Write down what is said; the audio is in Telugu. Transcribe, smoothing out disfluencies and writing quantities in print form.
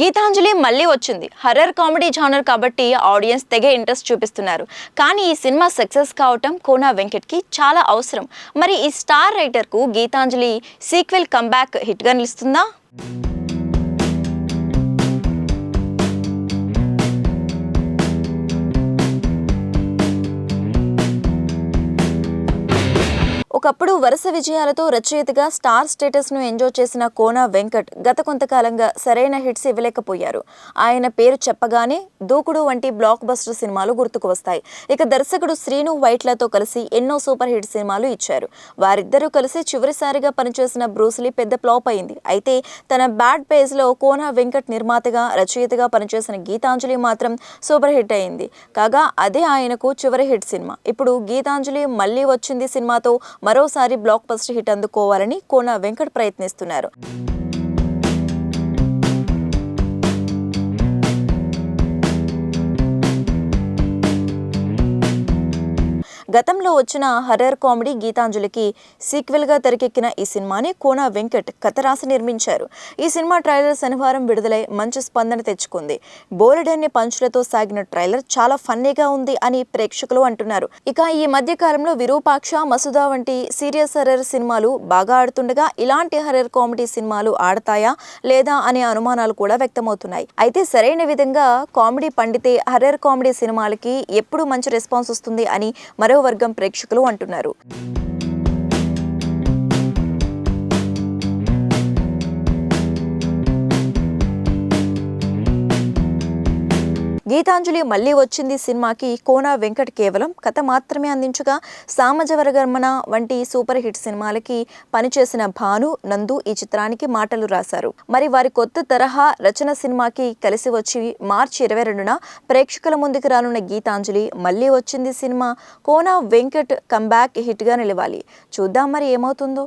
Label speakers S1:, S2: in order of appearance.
S1: గీతాంజలి మళ్ళీ వచ్చింది. హర్రర్ కామెడీ జానర్ కాబట్టి ఆడియన్స్ తెగ ఇంట్రెస్ట్ చూపిస్తున్నారు. కానీ ఈ సినిమా సక్సెస్ కావటం కోన వెంకట్కి చాలా అవసరం. మరి ఈ స్టార్ రైటర్కు గీతాంజలి సీక్వెల్ కంబ్యాక్ హిట్గా నిలుస్తుందా? ఒకప్పుడు వరుస విజయాలతో రచయితగా స్టార్ స్టేటస్ను ఎంజాయ్ చేసిన కోన వెంకట్ గత కొంతకాలంగా సరైన హిట్స్ ఇవ్వలేకపోయారు. ఆయన పేరు చెప్పగానే దూకుడు వంటి బ్లాక్ బస్టర్ సినిమాలు గుర్తుకు వస్తాయి. ఇక దర్శకుడు శ్రీను వైట్లతో కలిసి ఎన్నో సూపర్ హిట్ సినిమాలు ఇచ్చారు. వారిద్దరూ కలిసి చివరిసారిగా పనిచేసిన బ్రూస్లీ పెద్ద ఫ్లాప్ అయింది. అయితే తన బ్యాడ్ పేజ్లో కోన వెంకట్ నిర్మాతగా రచయితగా పనిచేసిన గీతాంజలి మాత్రం సూపర్ హిట్ అయింది. కాగా అదే ఆయనకు చివరి హిట్ సినిమా. ఇప్పుడు గీతాంజలి మళ్ళీ వచ్చింది సినిమాతో మరోసారి block buster hit అందుకోవాలని Kona Venkat ప్రయత్నిస్తున్నారు. గతంలో వచ్చిన హర్రర్ కామెడీ గీతాంజలికి సీక్వెల్గా తెరకెక్కిన ఈ సినిమాని కోన వెంకట్ కథ రాసి నిర్మించారు. ఈ సినిమా ట్రైలర్ శనివారం విడుదలై మంచి స్పందన తెచ్చుకుంది. బోలెడన్ని పంచులతో సాగిన ట్రైలర్ చాలా ఫన్నీగా ఉంది అని ప్రేక్షకులు అంటున్నారు. ఇక ఈ మధ్య కాలంలో విరూపాక్ష, మసుదా వంటి సీరియస్ హర్రర్ సినిమాలు బాగా ఆడుతుండగా ఇలాంటి హర్రర్ కామెడీ సినిమాలు ఆడతాయా లేదా అనే అనుమానాలు కూడా వ్యక్తమవుతున్నాయి. అయితే సరైన విధంగా కామెడీ పండితే హర్రర్ కామెడీ సినిమాలకి ఎప్పుడు మంచి రెస్పాన్స్ వస్తుంది అని మరో వర్గం ప్రేక్షకులు అంటున్నారు. గీతాంజలి మళ్ళీ వచ్చింది సినిమాకి కోన వెంకట్ కేవలం కథ మాత్రమే అందించగా సామజవరగమన వంటి సూపర్ హిట్ సినిమాలకి పనిచేసిన భాను, నందు ఈ చిత్రానికి మాటలు రాశారు. మరి వారి కొత్త తరహా రచన సినిమాకి కలిసి వచ్చి మార్చి 22న ప్రేక్షకుల ముందుకు రానున్న గీతాంజలి మళ్ళీ వచ్చింది సినిమా కోన వెంకట్ కంబ్యాక్ హిట్గా నిలవాలి. చూద్దాం మరి ఏమవుతుందో.